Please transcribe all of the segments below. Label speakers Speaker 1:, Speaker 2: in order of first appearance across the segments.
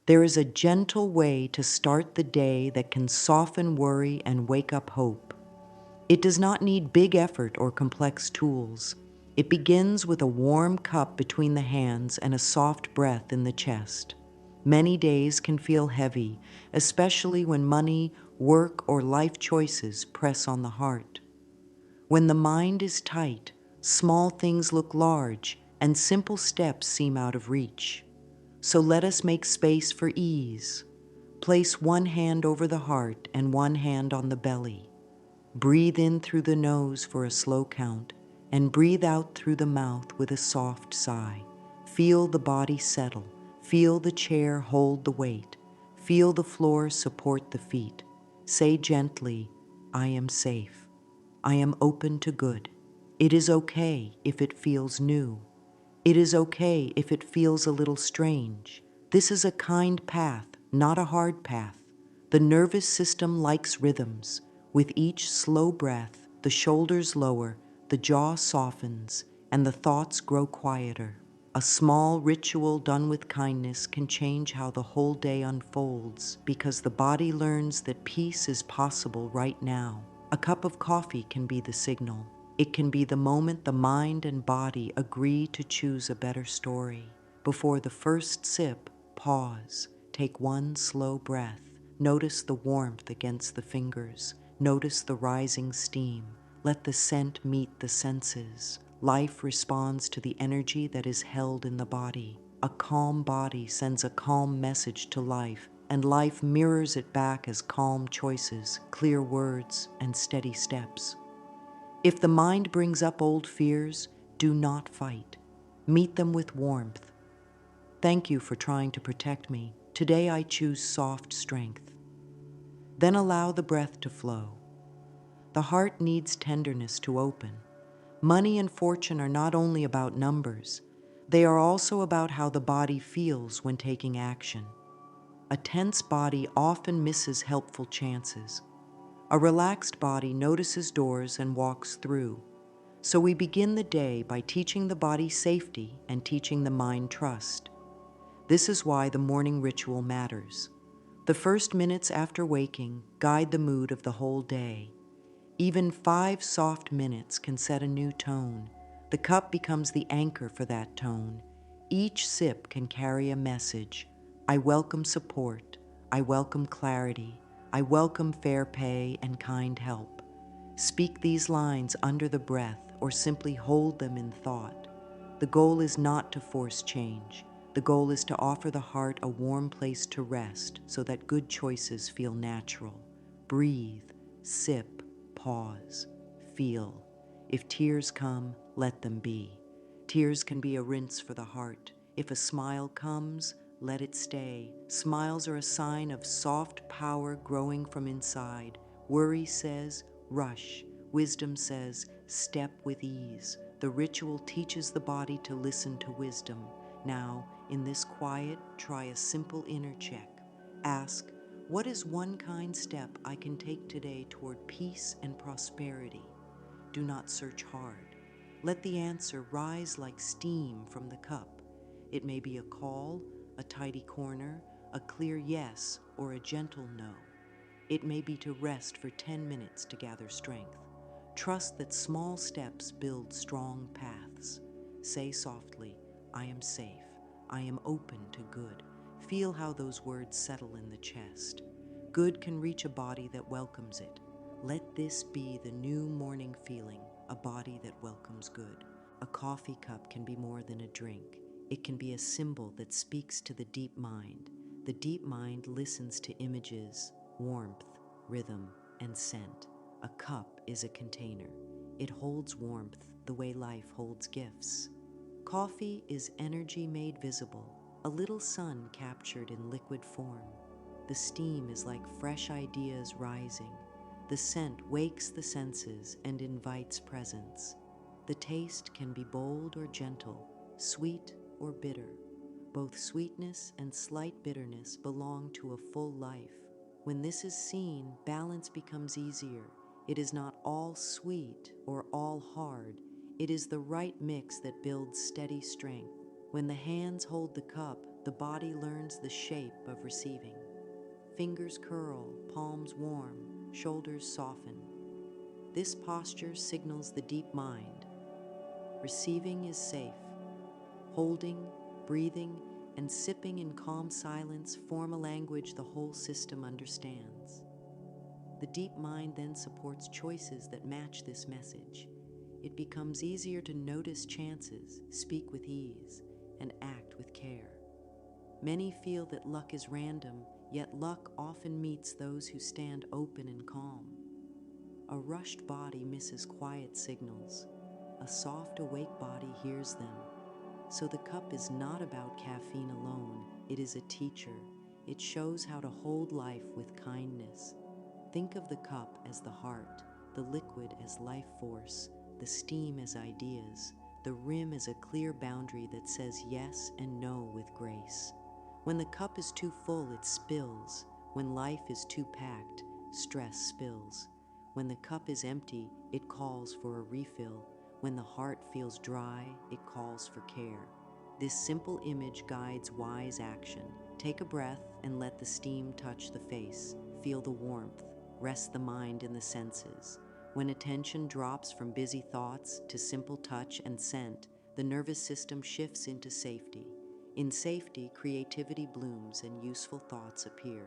Speaker 1: There is a gentle way to start the day that can soften worry and wake up hope. It does not need big effort or complex tools. It begins with a warm cup between the hands and a soft breath in the chest. Many days can feel heavy, especially when money, work, or life choices press on the heart. When the mind is tight, small things look large, and simple steps seem out of reach. So let us make space for ease. Place one hand over the heart and one hand on the belly. Breathe in through the nose for a slow count, and breathe out through the mouth with a soft sigh. Feel the body settle. Feel the chair hold the weight. Feel the floor support the feet. Say gently, I am safe. I am open to good. It is okay if it feels new. It is okay if it feels a little strange. This is a kind path, not a hard path. The nervous system likes rhythms. With each slow breath, the shoulders lower, the jaw softens, and the thoughts grow quieter. A small ritual done with kindness can change how the whole day unfolds because the body learns that peace is possible right now. A cup of coffee can be the signal. It can be the moment the mind and body agree to choose a better story. Before the first sip, pause. Take one slow breath. Notice the warmth against the fingers. Notice the rising steam. Let the scent meet the senses. Life responds to the energy that is held in the body. A calm body sends a calm message to life, and life mirrors it back as calm choices, clear words, and steady steps. If the mind brings up old fears, do not fight. Meet them with warmth. Thank you for trying to protect me. Today I choose soft strength. Then allow the breath to flow. The heart needs tenderness to open. Money and fortune are not only about numbers, they are also about how the body feels when taking action. A tense body often misses helpful chances. A relaxed body notices doors and walks through. So we begin the day by teaching the body safety and teaching the mind trust. This is why the morning ritual matters. The first minutes after waking guide the mood of the whole day. Even 5 soft minutes can set a new tone. The cup becomes the anchor for that tone. Each sip can carry a message. I welcome support. I welcome clarity. I welcome fair pay and kind help. Speak these lines under the breath or simply hold them in thought. The goal is not to force change. The goal is to offer the heart a warm place to rest so that good choices feel natural. Breathe, sip, pause, feel. If tears come, let them be. Tears can be a rinse for the heart. If a smile comes, let it stay. Smiles are a sign of soft power growing from inside. Worry says, rush. Wisdom says, step with ease. The ritual teaches the body to listen to wisdom. Now, in this quiet, try a simple inner check. Ask, what is one kind step I can take today toward peace and prosperity? Do not search hard. Let the answer rise like steam from the cup. It may be a call, a tidy corner, a clear yes, or a gentle no. It may be to rest for 10 minutes to gather strength. Trust that small steps build strong paths. Say softly, I am safe. I am open to good. Feel how those words settle in the chest. Good can reach a body that welcomes it. Let this be the new morning feeling, a body that welcomes good. A coffee cup can be more than a drink. It can be a symbol that speaks to the deep mind. The deep mind listens to images, warmth, rhythm, and scent. A cup is a container. It holds warmth the way life holds gifts. Coffee is energy made visible, a little sun captured in liquid form. The steam is like fresh ideas rising. The scent wakes the senses and invites presence. The taste can be bold or gentle, sweet or bitter. Both sweetness and slight bitterness belong to a full life. When this is seen, balance becomes easier. It is not all sweet or all hard. It is the right mix that builds steady strength. When the hands hold the cup, the body learns the shape of receiving. Fingers curl, palms warm, shoulders soften. This posture signals the deep mind. Receiving is safe. Holding, breathing, and sipping in calm silence form a language the whole system understands. The deep mind then supports choices that match this message. It becomes easier to notice chances, speak with ease, and act with care. Many feel that luck is random, yet luck often meets those who stand open and calm. A rushed body misses quiet signals. A soft, awake body hears them. So the cup is not about caffeine alone. It is a teacher. It shows how to hold life with kindness. Think of the cup as the heart, the liquid as life force, the steam as ideas, the rim as a clear boundary that says yes and no with grace. When the cup is too full, it spills. When life is too packed, stress spills. When the cup is empty, it calls for a refill. When the heart feels dry, it calls for care. This simple image guides wise action. Take a breath and let the steam touch the face. Feel the warmth. Rest the mind in the senses. When attention drops from busy thoughts to simple touch and scent, the nervous system shifts into safety. In safety, creativity blooms and useful thoughts appear.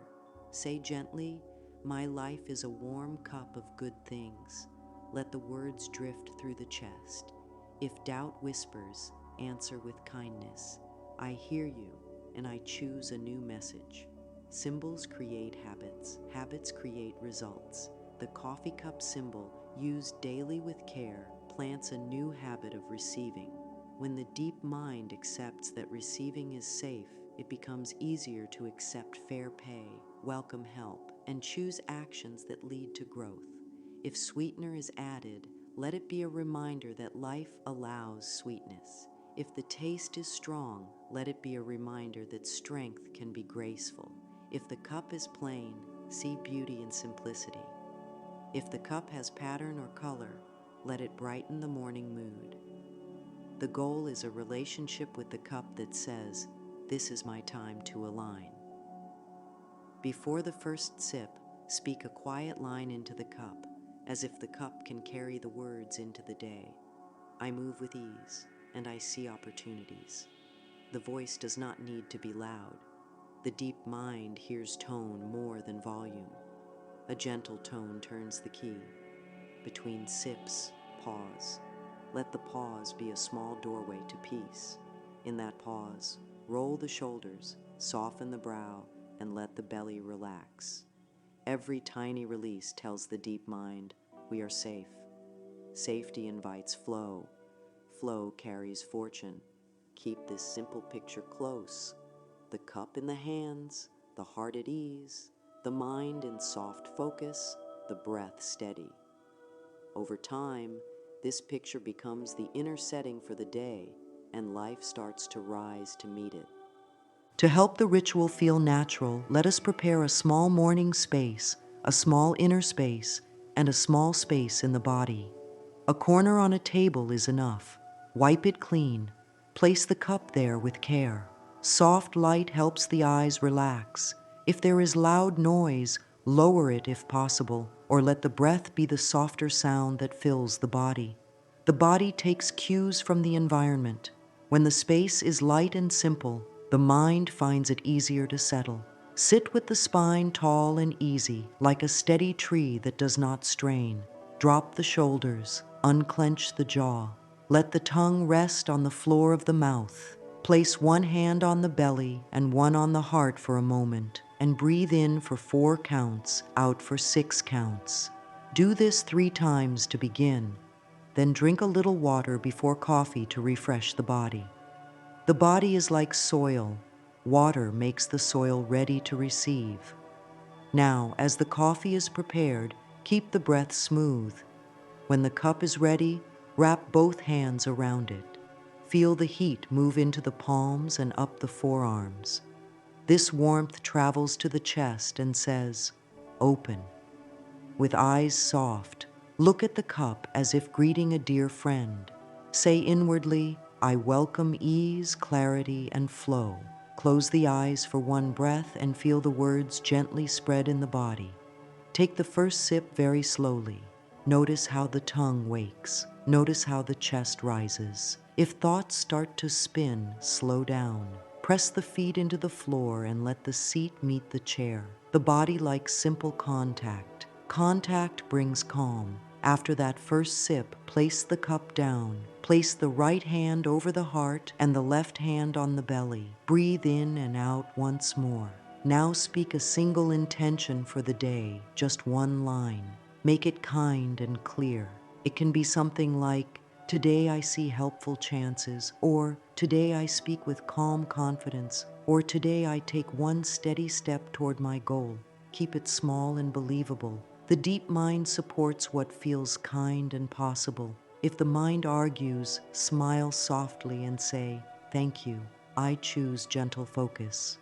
Speaker 1: Say gently, "My life is a warm cup of good things." Let the words drift through the chest. If doubt whispers, answer with kindness. "I hear you, and I choose a new message." Symbols create habits. Habits create results. The coffee cup symbol, used daily with care, plants a new habit of receiving. When the deep mind accepts that receiving is safe, it becomes easier to accept fair pay, welcome help, and choose actions that lead to growth. If sweetener is added, let it be a reminder that life allows sweetness. If the taste is strong, let it be a reminder that strength can be graceful. If the cup is plain, see beauty in simplicity. If the cup has pattern or color, let it brighten the morning mood. The goal is a relationship with the cup that says, "This is my time to align." Before the first sip, speak a quiet line into the cup, as if the cup can carry the words into the day. "I move with ease, and I see opportunities." The voice does not need to be loud. The deep mind hears tone more than volume. A gentle tone turns the key. Between sips, pause. Let the pause be a small doorway to peace. In that pause, roll the shoulders, soften the brow, and let the belly relax. Every tiny release tells the deep mind, we are safe. Safety invites flow. Flow carries fortune. Keep this simple picture close. The cup in the hands, the heart at ease, the mind in soft focus, the breath steady. Over time, this picture becomes the inner setting for the day, and life starts to rise to meet it. To help the ritual feel natural, let us prepare a small morning space, a small inner space, and a small space in the body. A corner on a table is enough. Wipe it clean. Place the cup there with care. Soft light helps the eyes relax. If there is loud noise, lower it if possible, or let the breath be the softer sound that fills the body. The body takes cues from the environment. When the space is light and simple, the mind finds it easier to settle. Sit with the spine tall and easy, like a steady tree that does not strain. Drop the shoulders, unclench the jaw. Let the tongue rest on the floor of the mouth. Place one hand on the belly and one on the heart for a moment, and breathe in for 4 counts, out for 6 counts. Do this 3 times to begin. Then drink a little water before coffee to refresh the body. The body is like soil. Water makes the soil ready to receive. Now, as the coffee is prepared, keep the breath smooth. When the cup is ready, wrap both hands around it. Feel the heat move into the palms and up the forearms. This warmth travels to the chest and says, "Open." With eyes soft, look at the cup as if greeting a dear friend. Say inwardly, "I welcome ease, clarity, and flow." Close the eyes for one breath and feel the words gently spread in the body. Take the first sip very slowly. Notice how the tongue wakes. Notice how the chest rises. If thoughts start to spin, slow down. Press the feet into the floor and let the seat meet the chair. The body likes simple contact. Contact brings calm. After that first sip, place the cup down. Place the right hand over the heart and the left hand on the belly. Breathe in and out once more. Now speak a single intention for the day, just one line. Make it kind and clear. It can be something like, "Today I see helpful chances," or "Today I speak with calm confidence," or "Today I take one steady step toward my goal." Keep it small and believable. The deep mind supports what feels kind and possible. If the mind argues, smile softly and say, "Thank you. I choose gentle focus."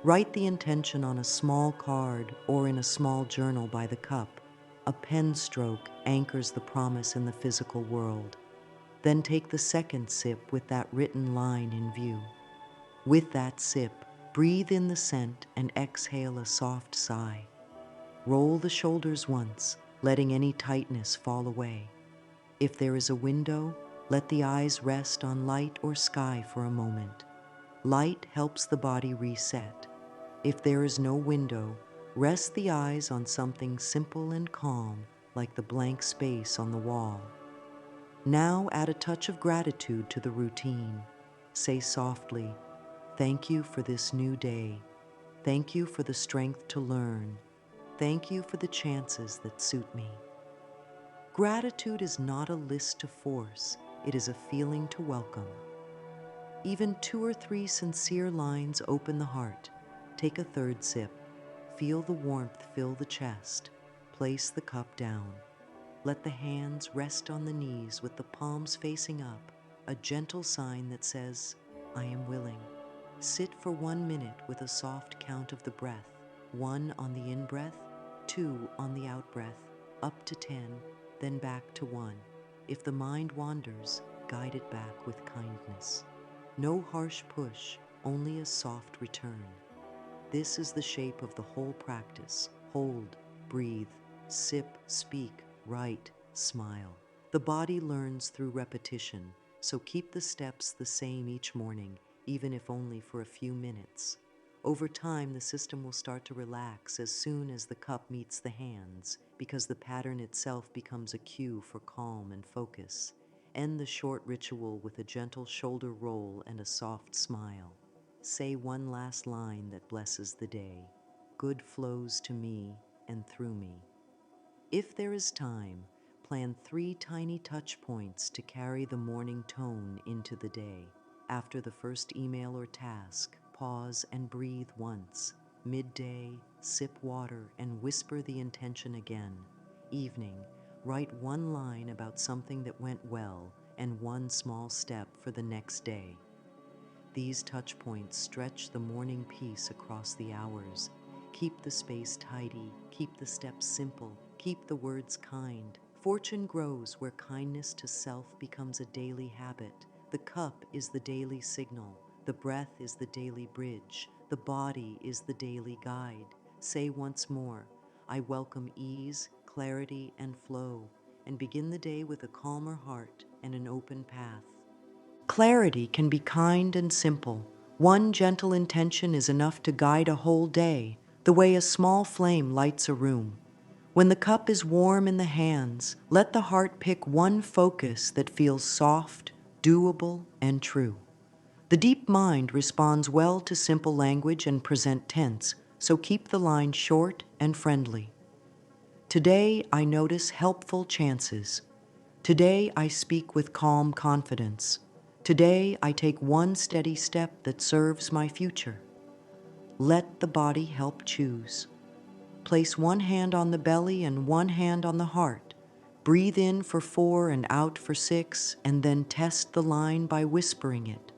Speaker 1: Write the intention on a small card or in a small journal by the cup. A pen stroke anchors the promise in the physical world. Then take the second sip with that written line in view. With that sip, breathe in the scent and exhale a soft sigh. Roll the shoulders once, letting any tightness fall away. If there is a window, let the eyes rest on light or sky for a moment. Light helps the body reset. If there is no window, rest the eyes on something simple and calm, like the blank space on the wall. Now add a touch of gratitude to the routine. Say softly, "Thank you for this new day. Thank you for the strength to learn. Thank you for the chances that suit me." Gratitude is not a list to force, it is a feeling to welcome. Even 2 or 3 sincere lines open the heart. Take a third sip. Feel the warmth fill the chest. Place the cup down. Let the hands rest on the knees with the palms facing up, a gentle sign that says, "I am willing." Sit for 1 minute with a soft count of the breath. 1 on the in-breath, 2 on the out-breath, up to 10, then back to 1. If the mind wanders, guide it back with kindness. No harsh push, only a soft return. This is the shape of the whole practice. Hold, breathe, sip, speak, write, smile. The body learns through repetition, so keep the steps the same each morning, even if only for a few minutes. Over time, the system will start to relax as soon as the cup meets the hands, because the pattern itself becomes a cue for calm and focus. End the short ritual with a gentle shoulder roll and a soft smile. Say one last line that blesses the day. Good flows to me and through me. If there is time, plan 3 tiny touch points to carry the morning tone into the day. After the first email or task, pause and breathe once. Midday, sip water and whisper the intention again. Evening, write 1 line about something that went well and 1 small step for the next day. These touch points stretch the morning peace across the hours. Keep the space tidy, keep the steps simple, keep the words kind. Fortune grows where kindness to self becomes a daily habit. The cup is the daily signal, the breath is the daily bridge, the body is the daily guide. Say once more, "I welcome ease, clarity, and flow," and begin the day with a calmer heart and an open path. Clarity can be kind and simple. One gentle intention is enough to guide a whole day, the way a small flame lights a room. When the cup is warm in the hands, let the heart pick one focus that feels soft, doable, and true. The deep mind responds well to simple language and present tense, so keep the line short and friendly. Today I notice helpful chances. Today I speak with calm confidence. Today I take one steady step that serves my future. Let the body help choose. Place 1 hand on the belly and 1 hand on the heart. Breathe in for 4 and out for 6, and then test the line by whispering it.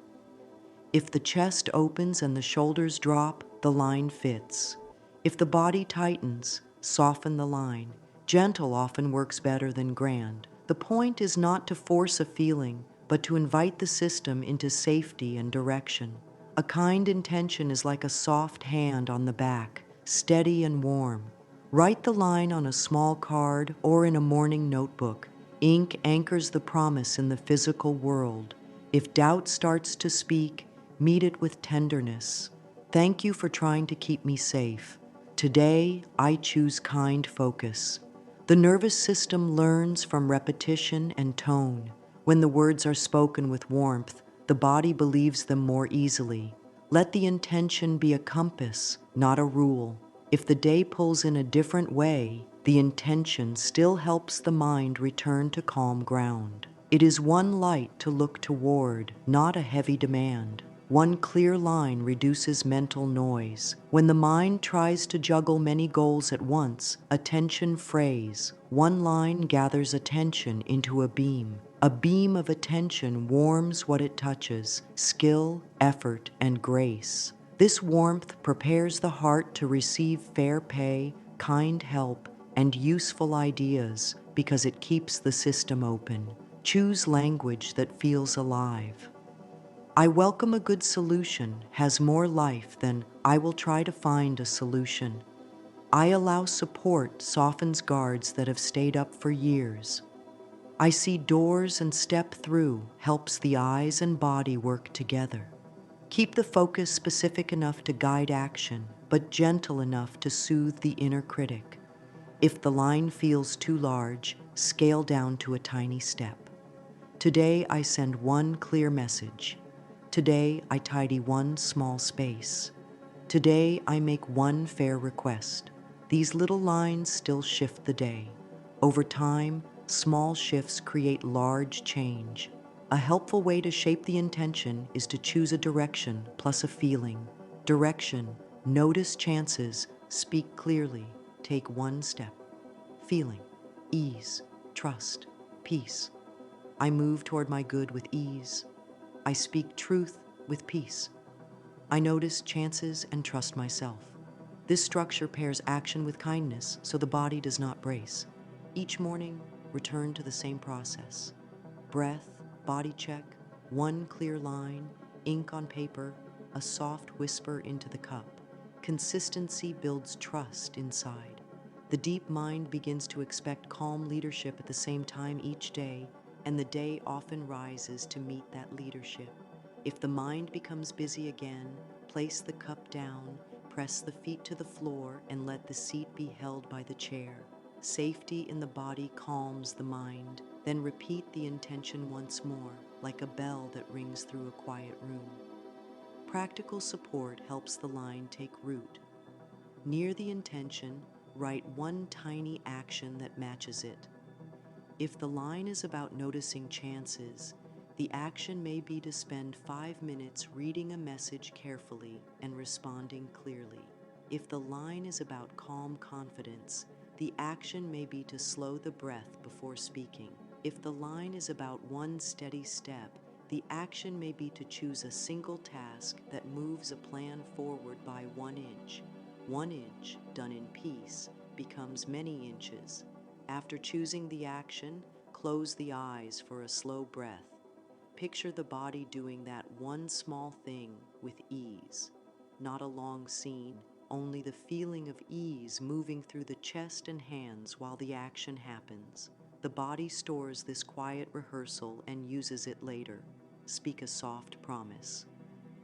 Speaker 1: If the chest opens and the shoulders drop, the line fits. If the body tightens, soften the line. Gentle often works better than grand. The point is not to force a feeling, but to invite the system into safety and direction. A kind intention is like a soft hand on the back, steady and warm. Write the line on a small card or in a morning notebook. Ink anchors the promise in the physical world. If doubt starts to speak, meet it with tenderness. Thank you for trying to keep me safe. Today, I choose kind focus. The nervous system learns from repetition and tone. When the words are spoken with warmth, the body believes them more easily. Let the intention be a compass, not a rule. If the day pulls in a different way, the intention still helps the mind return to calm ground. It is one light to look toward, not a heavy demand. One clear line reduces mental noise. When the mind tries to juggle many goals at once, attention frays. One line gathers attention into a beam. A beam of attention warms what it touches, skill, effort, and grace. This warmth prepares the heart to receive fair pay, kind help, and useful ideas because it keeps the system open. Choose language that feels alive. I welcome a good solution has more life than I will try to find a solution. I allow support softens guards that have stayed up for years. I see doors and step through helps the eyes and body work together. Keep the focus specific enough to guide action, but gentle enough to soothe the inner critic. If the line feels too large, scale down to a tiny step. Today I send one clear message. Today I tidy one small space. Today I make one fair request. These little lines still shift the day. Over time, small shifts create large change. A helpful way to shape the intention is to choose a direction plus a feeling. Direction, notice chances, speak clearly, take one step. Feeling, ease, trust, peace. I move toward my good with ease. I speak truth with peace. I notice chances and trust myself. This structure pairs action with kindness so the body does not brace. Each morning, return to the same process. Breath, body check, one clear line, ink on paper, a soft whisper into the cup. Consistency builds trust inside. The deep mind begins to expect calm leadership at the same time each day, and the day often rises to meet that leadership. If the mind becomes busy again, place the cup down, press the feet to the floor, and let the seat be held by the chair. Safety in the body calms the mind. Then repeat the intention once more, like a bell that rings through a quiet room. Practical support helps the line take root. Near the intention, write one tiny action that matches it. If the line is about noticing chances, the action may be to spend 5 minutes reading a message carefully and responding clearly. If the line is about calm confidence, the action may be to slow the breath before speaking. If the line is about one steady step, the action may be to choose a single task that moves a plan forward by 1 inch. 1 inch, done in peace, becomes many inches. After choosing the action, close the eyes for a slow breath. Picture the body doing that one small thing with ease. Not a long scene, only the feeling of ease moving through the chest and hands while the action happens. The body stores this quiet rehearsal and uses it later. Speak a soft promise.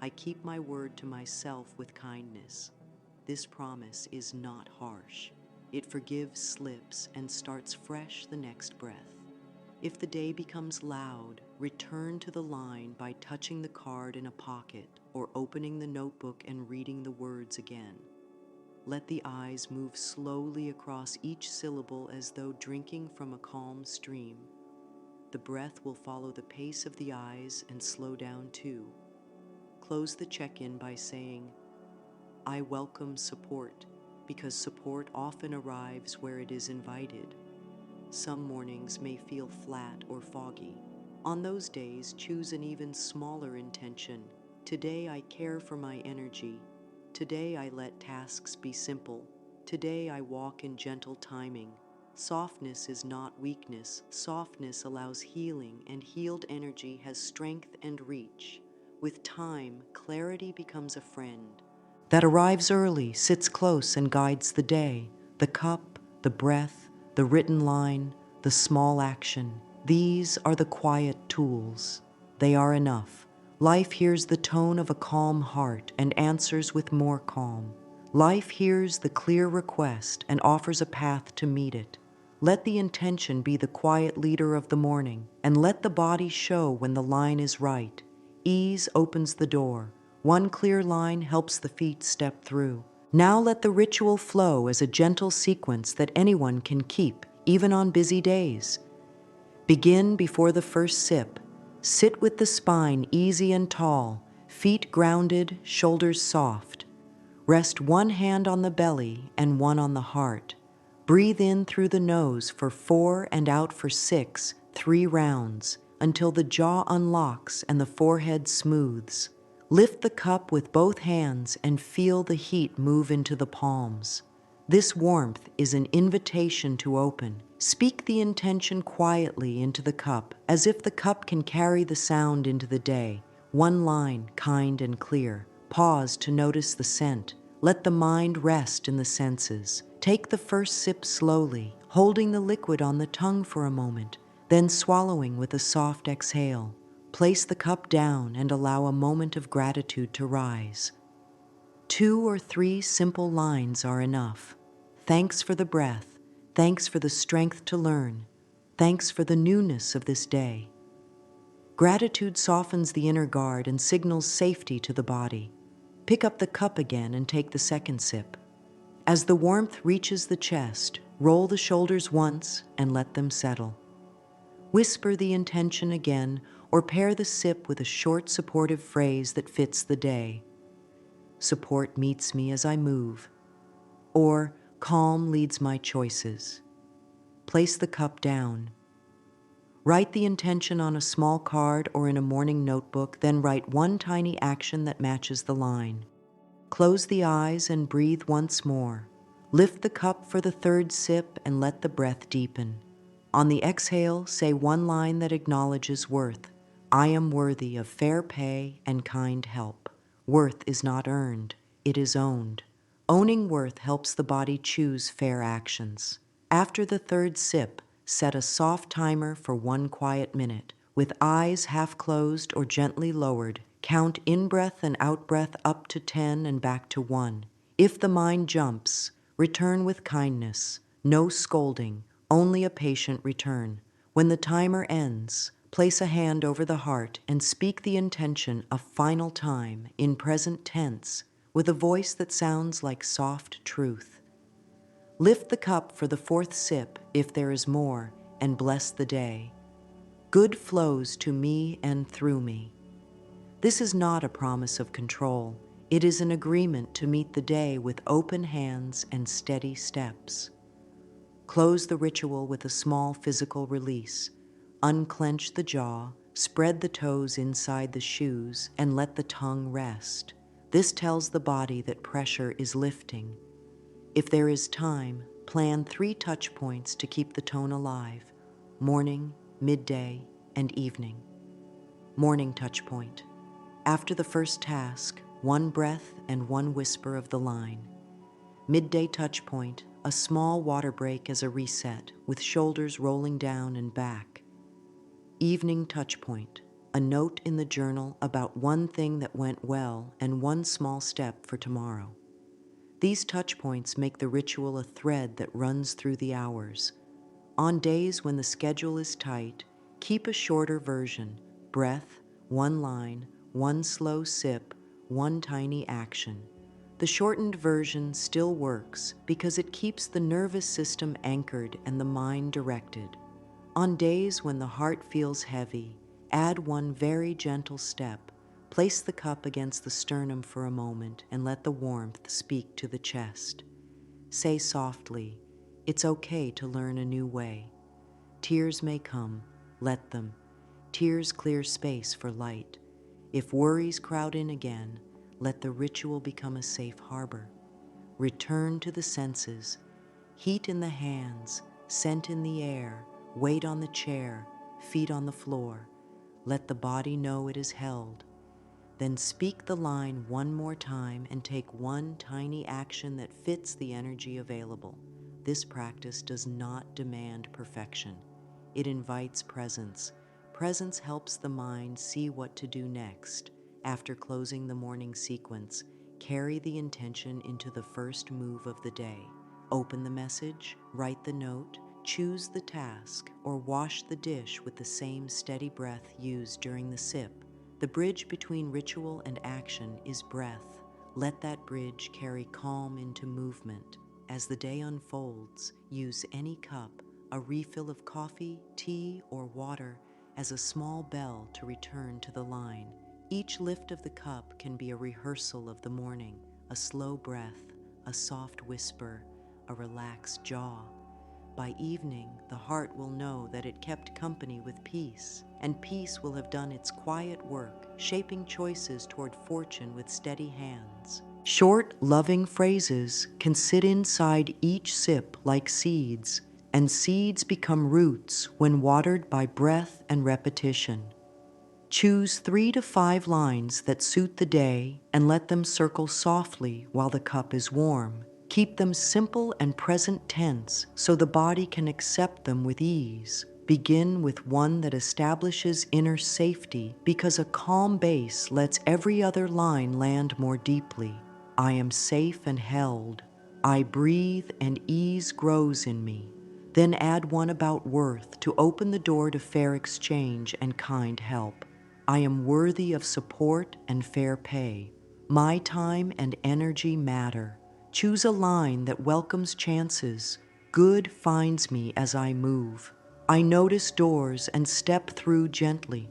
Speaker 1: I keep my word to myself with kindness. This promise is not harsh. It forgives slips and starts fresh the next breath. If the day becomes loud, return to the line by touching the card in a pocket or opening the notebook and reading the words again. Let the eyes move slowly across each syllable as though drinking from a calm stream. The breath will follow the pace of the eyes and slow down too. Close the check-in by saying, I welcome support, because support often arrives where it is invited. Some mornings may feel flat or foggy. On those days, choose an even smaller intention. Today I care for my energy. Today I let tasks be simple. Today I walk in gentle timing. Softness is not weakness. Softness allows healing, and healed energy has strength and reach. With time, clarity becomes a friend that arrives early, sits close, and guides the day. The cup, the breath, the written line, the small action. These are the quiet tools. They are enough. Life hears the tone of a calm heart and answers with more calm. Life hears the clear request and offers a path to meet it. Let the intention be the quiet leader of the morning, and let the body show when the line is right. Ease opens the door. One clear line helps the feet step through. Now let the ritual flow as a gentle sequence that anyone can keep, even on busy days. Begin before the first sip. Sit with the spine easy and tall, feet grounded, shoulders soft. Rest one hand on the belly and one on the heart. Breathe in through the nose for 4 and out for 6, 3 rounds, until the jaw unlocks and the forehead smooths. Lift the cup with both hands and feel the heat move into the palms. This warmth is an invitation to open. Speak the intention quietly into the cup, as if the cup can carry the sound into the day. One line, kind and clear. Pause to notice the scent. Let the mind rest in the senses. Take the first sip slowly, holding the liquid on the tongue for a moment, then swallowing with a soft exhale. Place the cup down and allow a moment of gratitude to rise. 2 or 3 simple lines are enough. Thanks for the breath. Thanks for the strength to learn. Thanks for the newness of this day. Gratitude softens the inner guard and signals safety to the body. Pick up the cup again and take the second sip. As the warmth reaches the chest, roll the shoulders once and let them settle. Whisper the intention again or pair the sip with a short supportive phrase that fits the day. Support meets me as I move. Or calm leads my choices. Place the cup down. Write the intention on a small card or in a morning notebook, then write one tiny action that matches the line. Close the eyes and breathe once more. Lift the cup for the third sip and let the breath deepen. On the exhale, say one line that acknowledges worth. I am worthy of fair pay and kind help. Worth is not earned, it is owned. Owning worth helps the body choose fair actions. After the third sip, set a soft timer for 1 quiet minute. With eyes half closed or gently lowered, count in-breath and out-breath up to 10 and back to 1. If the mind jumps, return with kindness. No scolding, only a patient return. When the timer ends, place a hand over the heart and speak the intention a final time in present tense with a voice that sounds like soft truth. Lift the cup for the fourth sip, if there is more, and bless the day. Good flows to me and through me. This is not a promise of control. It is an agreement to meet the day with open hands and steady steps. Close the ritual with a small physical release. Unclench the jaw, spread the toes inside the shoes, and let the tongue rest. This tells the body that pressure is lifting. If there is time, plan 3 touch points to keep the tone alive: morning, midday, and evening. Morning touch point. After the first task, 1 breath and 1 whisper of the line. Midday touch point, a small water break as a reset, with shoulders rolling down and back. Evening touch point, a note in the journal about one thing that went well and 1 small step for tomorrow. These touch points make the ritual a thread that runs through the hours. On days when the schedule is tight, keep a shorter version: breath, 1 line, 1 slow sip, 1 tiny action. The shortened version still works because it keeps the nervous system anchored and the mind directed. On days when the heart feels heavy, add 1 very gentle step. Place the cup against the sternum for a moment and let the warmth speak to the chest. Say softly, "It's okay to learn a new way." Tears may come, let them. Tears clear space for light. If worries crowd in again, let the ritual become a safe harbor. Return to the senses. Heat in the hands, scent in the air, weight on the chair, feet on the floor. Let the body know it is held. Then speak the line one more time and take one tiny action that fits the energy available. This practice does not demand perfection. It invites presence. Presence helps the mind see what to do next. After closing the morning sequence, carry the intention into the first move of the day. Open the message, write the note, choose the task, or wash the dish with the same steady breath used during the sip. The bridge between ritual and action is breath. Let that bridge carry calm into movement. As the day unfolds, use any cup, a refill of coffee, tea, or water, as a small bell to return to the line. Each lift of the cup can be a rehearsal of the morning, a slow breath, a soft whisper, a relaxed jaw. By evening, the heart will know that it kept company with peace, and peace will have done its quiet work, shaping choices toward fortune with steady hands. Short, loving phrases can sit inside each sip like seeds, and seeds become roots when watered by breath and repetition. Choose 3 to 5 lines that suit the day and let them circle softly while the cup is warm. Keep them simple and present tense so the body can accept them with ease. Begin with one that establishes inner safety because a calm base lets every other line land more deeply. I am safe and held. I breathe and ease grows in me. Then add one about worth to open the door to fair exchange and kind help. I am worthy of support and fair pay. My time and energy matter. Choose a line that welcomes chances. Good finds me as I move. I notice doors and step through gently.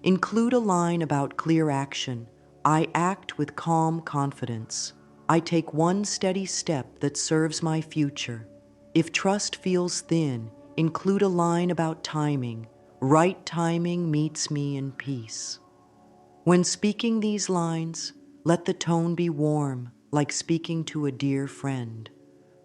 Speaker 1: Include a line about clear action. I act with calm confidence. I take one steady step that serves my future. If trust feels thin, include a line about timing. Right timing meets me in peace. When speaking these lines, let the tone be warm, like speaking to a dear friend.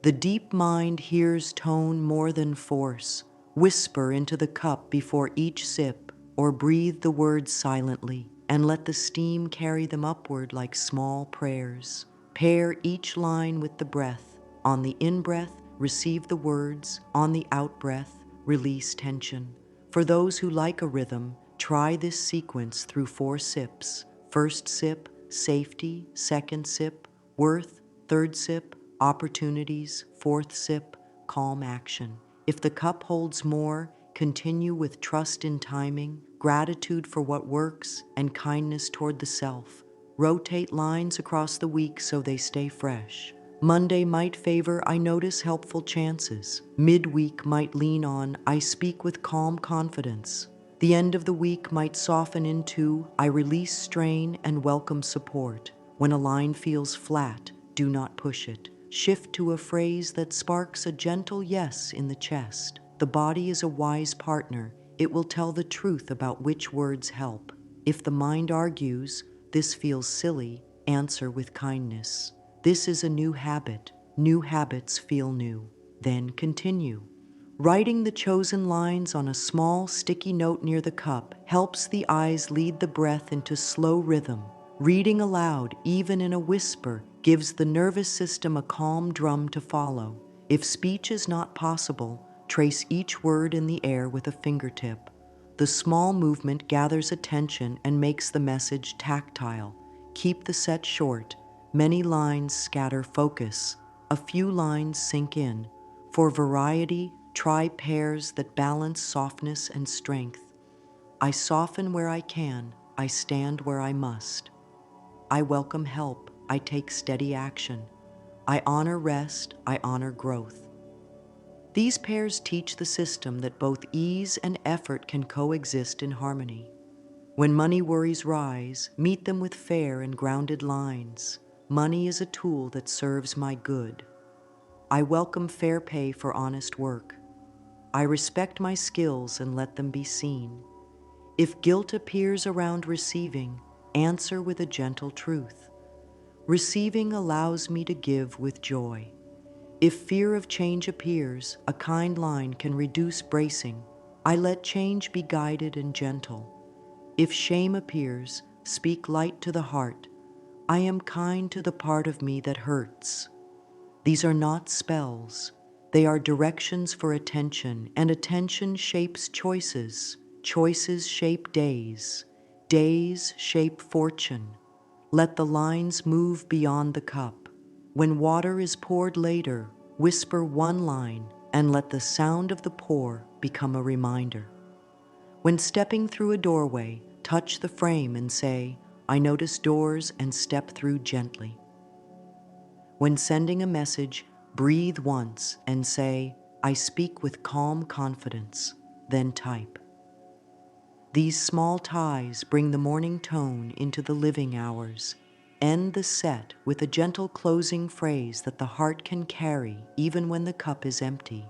Speaker 1: The deep mind hears tone more than force. Whisper into the cup before each sip, or breathe the words silently, and let the steam carry them upward like small prayers. Pair each line with the breath. On the in-breath, receive the words. On the out-breath, release tension. For those who like a rhythm, try this sequence through 4 sips. First sip, safety. Second sip, worth. Third sip, opportunities. Fourth sip, calm action. If the cup holds more, continue with trust in timing, gratitude for what works, and kindness toward the self. Rotate lines across the week so they stay fresh. Monday might favor I notice helpful chances. Midweek might lean on I speak with calm confidence. The end of the week might soften into I release strain and welcome support. When a line feels flat, do not push it. Shift to a phrase that sparks a gentle yes in the chest. The body is a wise partner. It will tell the truth about which words help. If the mind argues, this feels silly, answer with kindness. This is a new habit. New habits feel new. Then continue. Writing the chosen lines on a small, sticky note near the cup helps the eyes lead the breath into slow rhythm. Reading aloud, even in a whisper, gives the nervous system a calm drum to follow. If speech is not possible, trace each word in the air with a fingertip. The small movement gathers attention and makes the message tactile. Keep the set short. Many lines scatter focus. A few lines sink in. For variety, try pairs that balance softness and strength. I soften where I can. I stand where I must. I welcome help. I take steady action. I honor rest. I honor growth. These pairs teach the system that both ease and effort can coexist in harmony. When money worries rise, meet them with fair and grounded lines. Money is a tool that serves my good. I welcome fair pay for honest work. I respect my skills and let them be seen. If guilt appears around receiving, answer with a gentle truth. Receiving allows me to give with joy. If fear of change appears, a kind line can reduce bracing. I let change be guided and gentle. If shame appears, Speak light to the heart. I am kind to the part of me that hurts. These are not spells. They are directions for attention, and attention shapes choices. Choices shape days. Days shape fortune. Let the lines move beyond the cup. When water is poured later, whisper one line and let the sound of the pour become a reminder. When stepping through a doorway, touch the frame and say, I notice doors and step through gently. When sending a message, breathe once and say, I speak with calm confidence, then type. These small ties bring the morning tone into the living hours. End the set with a gentle closing phrase that the heart can carry even when the cup is empty.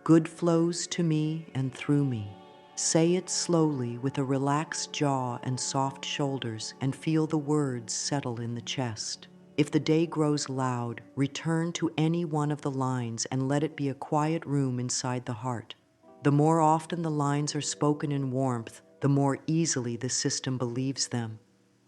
Speaker 1: Good flows to me and through me. Say it slowly with a relaxed jaw and soft shoulders and feel the words settle in the chest. If the day grows loud, return to any one of the lines and let it be a quiet room inside the heart. The more often the lines are spoken in warmth, the more easily the system believes them.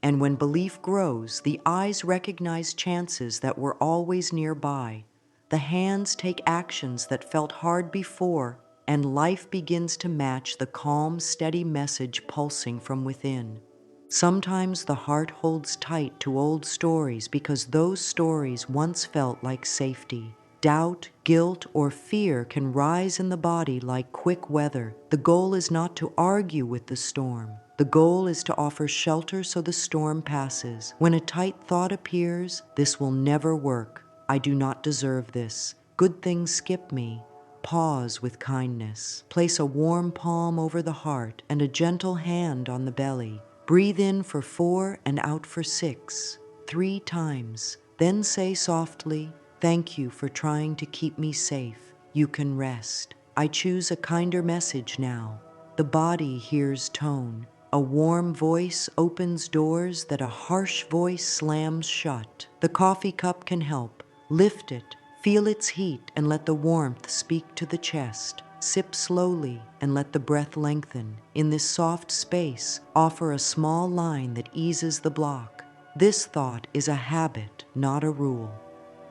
Speaker 1: And when belief grows, the eyes recognize chances that were always nearby. The hands take actions that felt hard before, and life begins to match the calm, steady message pulsing from within. Sometimes the heart holds tight to old stories because those stories once felt like safety. Doubt, guilt, or fear can rise in the body like quick weather. The goal is not to argue with the storm. The goal is to offer shelter so the storm passes. When a tight thought appears, this will never work. I do not deserve this. Good things skip me. Pause with kindness. Place a warm palm over the heart and a gentle hand on the belly. Breathe in for 4 and out for 6, 3 times. Then say softly, thank you for trying to keep me safe. You can rest. I choose a kinder message now. The body hears tone. A warm voice opens doors that a harsh voice slams shut. The coffee cup can help. Lift it, feel its heat, and let the warmth speak to the chest. Sip slowly and let the breath lengthen. In this soft space, offer a small line that eases the block. This thought is a habit, not a rule.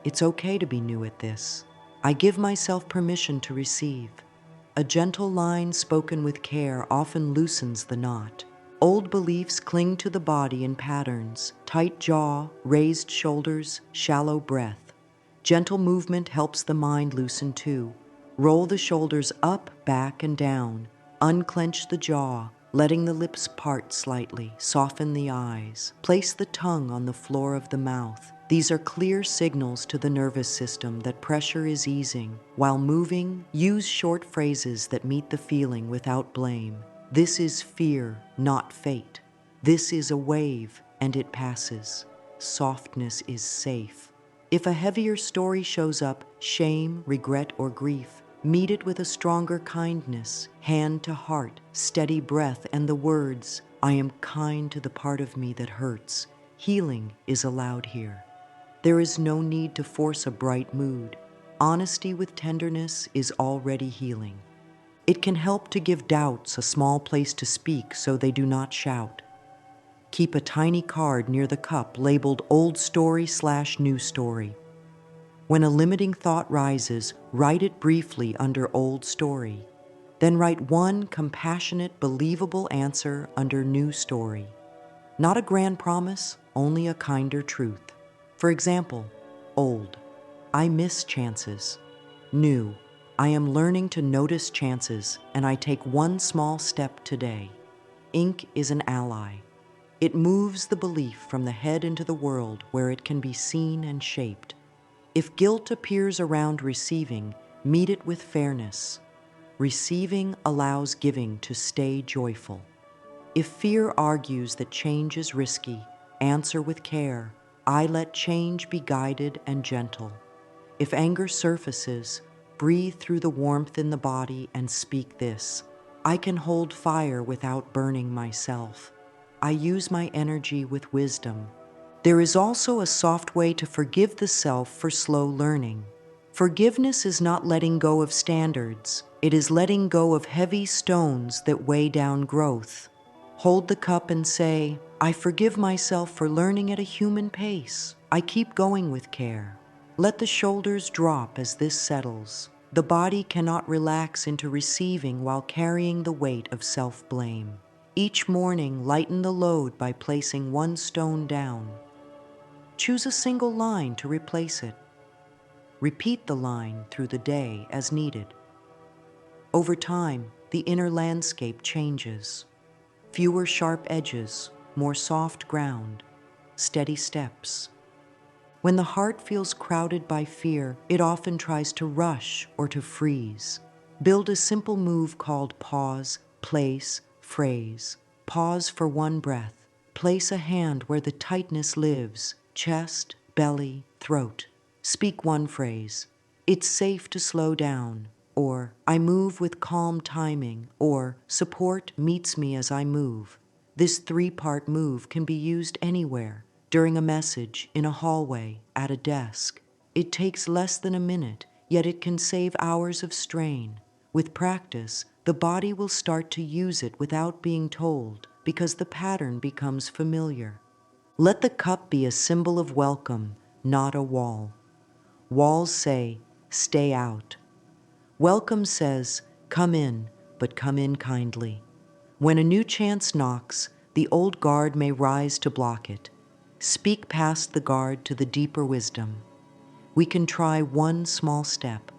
Speaker 1: It's okay to be new at this. I give myself permission to receive. A gentle line spoken with care often loosens the knot. Old beliefs cling to the body in patterns: tight jaw, raised shoulders, shallow breath. Gentle movement helps the mind loosen too. Roll the shoulders up, back, and down. Unclench the jaw, letting the lips part slightly. Soften the eyes. Place the tongue on the floor of the mouth. These are clear signals to the nervous system that pressure is easing. While moving, use short phrases that meet the feeling without blame. This is fear, not fate. This is a wave, and it passes. Softness is safe. If a heavier story shows up, shame, regret, or grief, meet it with a stronger kindness, hand to heart, steady breath, and the words, I am kind to the part of me that hurts. Healing is allowed here. There is no need to force a bright mood. Honesty with tenderness is already healing. It can help to give doubts a small place to speak so they do not shout. Keep a tiny card near the cup labeled Old Story/New Story. When a limiting thought rises, write it briefly under Old Story. Then write one compassionate, believable answer under New Story. Not a grand promise, only a kinder truth. For example, old, I miss chances. New, I am learning to notice chances, and I take one small step today. Ink is an ally. It moves the belief from the head into the world where it can be seen and shaped. If guilt appears around receiving, meet it with fairness. Receiving allows giving to stay joyful. If fear argues that change is risky, answer with care. I let change be guided and gentle. If anger surfaces, breathe through the warmth in the body and speak this. I can hold fire without burning myself. I use my energy with wisdom. There is also a soft way to forgive the self for slow learning. Forgiveness is not letting go of standards. It is letting go of heavy stones that weigh down growth. Hold the cup and say, I forgive myself for learning at a human pace. I keep going with care. Let the shoulders drop as this settles. The body cannot relax into receiving while carrying the weight of self-blame. Each morning, lighten the load by placing one stone down. Choose a single line to replace it. Repeat the line through the day as needed. Over time, the inner landscape changes. Fewer sharp edges, more soft ground, steady steps. When the heart feels crowded by fear, it often tries to rush or to freeze. Build a simple move called pause, place, phrase. Pause for one breath. Place a hand where the tightness lives, chest, belly, throat. Speak one phrase. It's safe to slow down, or I move with calm timing, or support meets me as I move. This three-part move can be used anywhere, during a message, in a hallway, at a desk. It takes less than a minute, yet it can save hours of strain. With practice, the body will start to use it without being told, because the pattern becomes familiar. Let the cup be a symbol of welcome, not a wall. Walls say, stay out. Welcome says, come in, but come in kindly. When a new chance knocks, the old guard may rise to block it. Speak past the guard to the deeper wisdom. We can try one small step.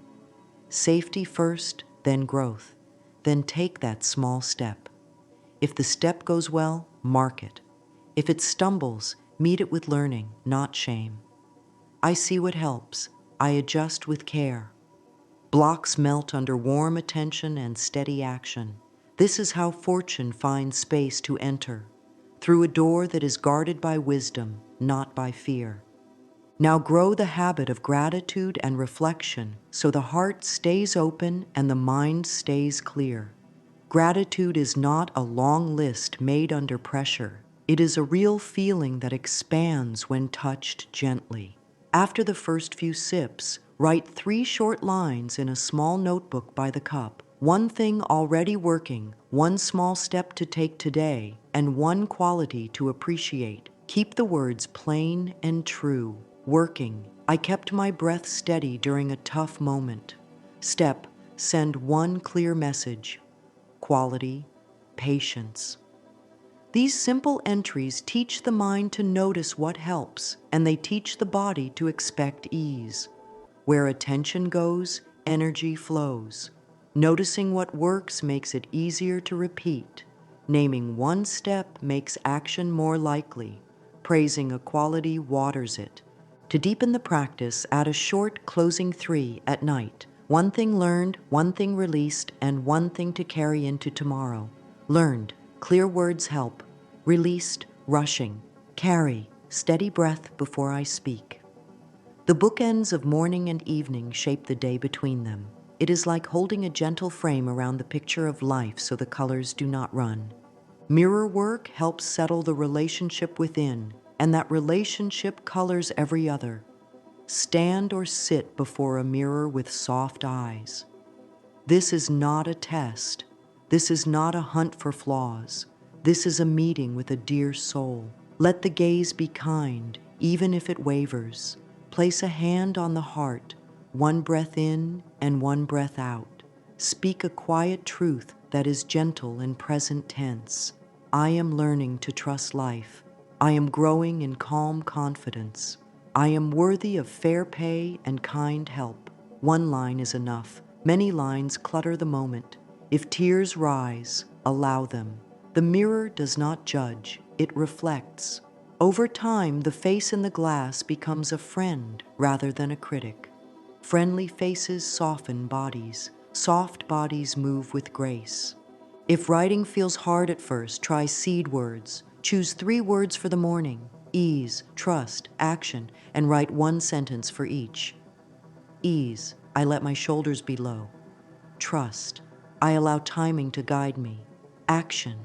Speaker 1: Safety first, then growth. Then take that small step. If the step goes well, mark it. If it stumbles, meet it with learning, not shame. I see what helps. I adjust with care. Blocks melt under warm attention and steady action. This is how fortune finds space to enter, through a door that is guarded by wisdom, not by fear. Now grow the habit of gratitude and reflection so the heart stays open and the mind stays clear. Gratitude is not a long list made under pressure. It is a real feeling that expands when touched gently. After the first few sips, write 3 short lines in a small notebook by the cup. One thing already working, one small step to take today, and one quality to appreciate. Keep the words plain and true. Working, I kept my breath steady during a tough moment. Step, send one clear message. Quality, patience. These simple entries teach the mind to notice what helps, and they teach the body to expect ease. Where attention goes, energy flows. Noticing what works makes it easier to repeat. Naming one step makes action more likely. Praising a quality waters it. To deepen the practice, add a short closing 3 at night. One thing learned, one thing released, and one thing to carry into tomorrow. Learned, clear words help. Released, rushing. Carry, steady breath before I speak. The bookends of morning and evening shape the day between them. It is like holding a gentle frame around the picture of life so the colors do not run. Mirror work helps settle the relationship within, and that relationship colors every other. Stand or sit before a mirror with soft eyes. This is not a test. This is not a hunt for flaws. This is a meeting with a dear soul. Let the gaze be kind, even if it wavers. Place a hand on the heart, one breath in and one breath out. Speak a quiet truth that is gentle in present tense. I am learning to trust life. I am growing in calm confidence. I am worthy of fair pay and kind help. One line is enough. Many lines clutter the moment. If tears rise, allow them. The mirror does not judge, it reflects. Over time, the face in the glass becomes a friend rather than a critic. Friendly faces soften bodies. Soft bodies move with grace. If writing feels hard at first, try seed words. Choose 3 words for the morning: ease, trust, action, and write one sentence for each. Ease, I let my shoulders be low. Trust, I allow timing to guide me. Action,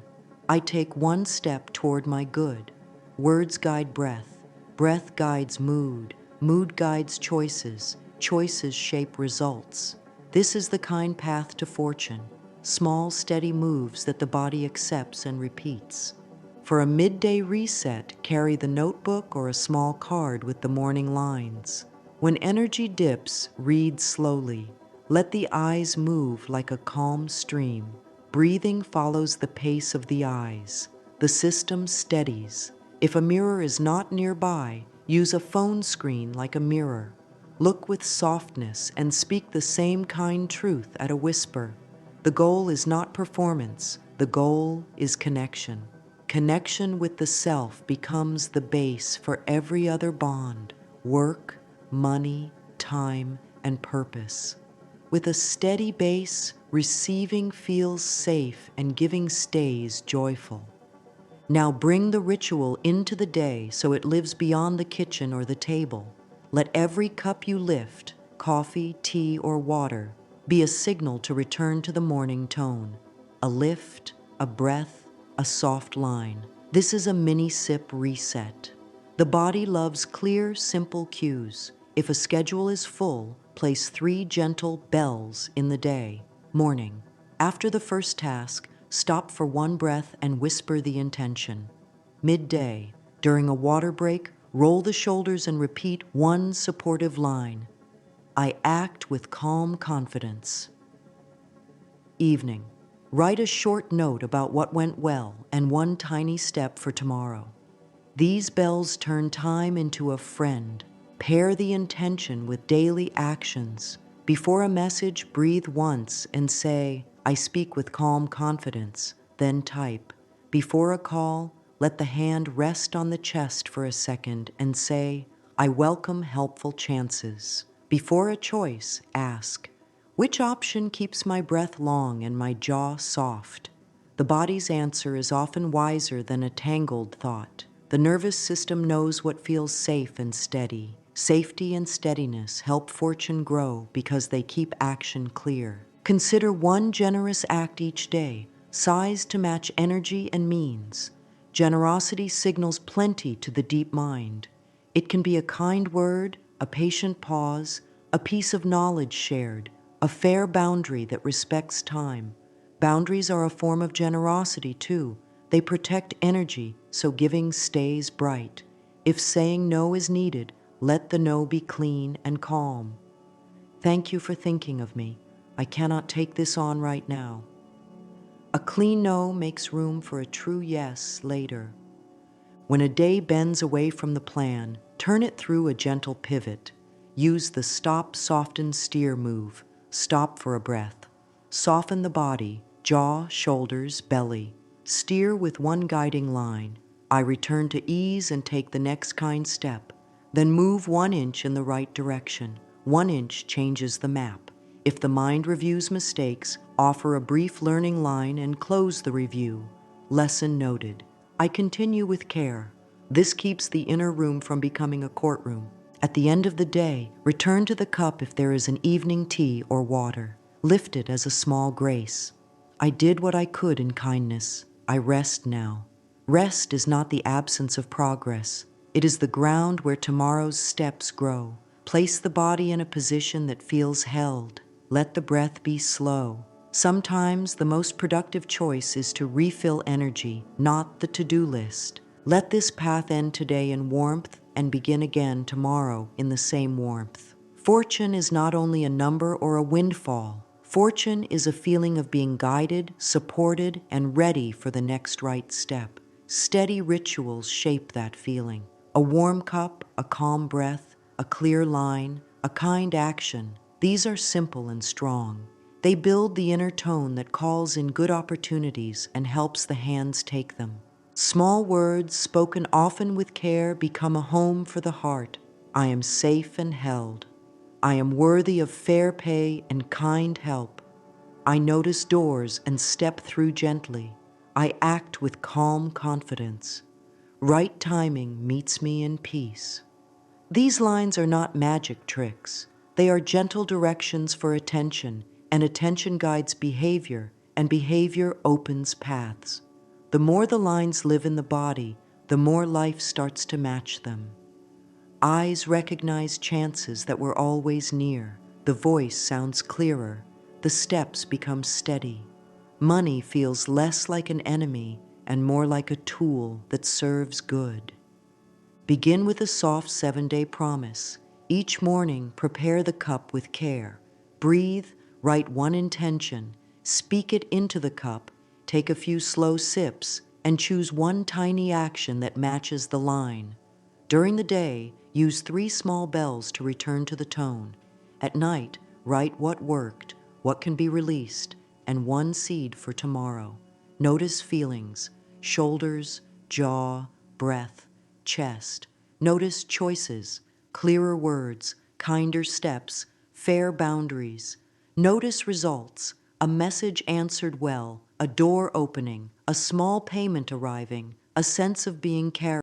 Speaker 1: I take one step toward my good. Words guide breath. Breath guides mood. Mood guides choices. Choices shape results. This is the kind path to fortune. small, steady moves that the body accepts and repeats. For a midday reset, carry the notebook or a small card with the morning lines. When energy dips, read slowly. Let the eyes move like a calm stream. Breathing follows the pace of the eyes. The system steadies. If a mirror is not nearby, use a phone screen like a mirror. Look with softness and speak the same kind truth at a whisper. The goal is not performance. The goal is connection. Connection with the self becomes the base for every other bond: work, money, time, and purpose. With a steady base, receiving feels safe and giving stays joyful. Now bring the ritual into the day so it lives beyond the kitchen or the table. Let every cup you lift, coffee, tea, or water, be a signal to return to the morning tone. A lift, a breath, a soft line. This is a mini sip reset. The body loves clear, simple cues. If a schedule is full, place 3 gentle bells in the day. Morning. After the first task, stop for 1 breath and whisper the intention. Midday. During a water break, roll the shoulders and repeat 1 supportive line. I act with calm confidence. Evening. Write a short note about what went well and 1 tiny step for tomorrow. These bells turn time into a friend. Pair the intention with daily actions. Before a message, breathe once and say, I speak with calm confidence, then type. Before a call, let the hand rest on the chest for a second and say, I welcome helpful chances. Before a choice, ask, which option keeps my breath long and my jaw soft? The body's answer is often wiser than a tangled thought. The nervous system knows what feels safe and steady. Safety and steadiness help fortune grow because they keep action clear. Consider 1 generous act each day, sized to match energy and means. Generosity signals plenty to the deep mind. It can be a kind word, a patient pause, a piece of knowledge shared, a fair boundary that respects time. Boundaries are a form of generosity, too. They protect energy, so giving stays bright. If saying no is needed, let the no be clean and calm. Thank you for thinking of me. I cannot take this on right now. A clean no makes room for a true yes later. When a day bends away from the plan, turn it through a gentle pivot. Use the stop, soften, steer move. Stop for a breath. Soften the body, jaw, shoulders, belly. Steer with 1 guiding line. I return to ease and take the next kind step. Then move 1 inch in the right direction. 1 inch changes the map. If the mind reviews mistakes, offer a brief learning line and close the review. Lesson noted. I continue with care. This keeps the inner room from becoming a courtroom. At the end of the day, return to the cup if there is an evening tea or water. Lift it as a small grace. I did what I could in kindness. I rest now. Rest is not the absence of progress. It is the ground where tomorrow's steps grow. Place the body in a position that feels held. Let the breath be slow. Sometimes the most productive choice is to refill energy, not the to-do list. Let this path end today in warmth and begin again tomorrow in the same warmth. Fortune is not only a number or a windfall. Fortune is a feeling of being guided, supported, and ready for the next right step. Steady rituals shape that feeling. A warm cup, a calm breath, a clear line, a kind action. These are simple and strong. They build the inner tone that calls in good opportunities and helps the hands take them. Small words, spoken often with care, become a home for the heart. I am safe and held. I am worthy of fair pay and kind help. I notice doors and step through gently. I act with calm confidence. Right timing meets me in peace. These lines are not magic tricks. They are gentle directions for attention, and attention guides behavior, and behavior opens paths. The more the lines live in the body, the more life starts to match them. Eyes recognize chances that were always near. The voice sounds clearer. The steps become steady. Money feels less like an enemy and more like a tool that serves good. Begin with a soft 7-day promise. Each morning, prepare the cup with care. Breathe, write one intention, speak it into the cup, take a few slow sips, and choose one tiny action that matches the line. During the day, use 3 small bells to return to the tone. At night, write what worked, what can be released, and one seed for tomorrow. Notice feelings, shoulders, jaw, breath, chest. Notice choices, clearer words, kinder steps, fair boundaries. Notice results, a message answered well, a door opening, a small payment arriving, a sense of being carried.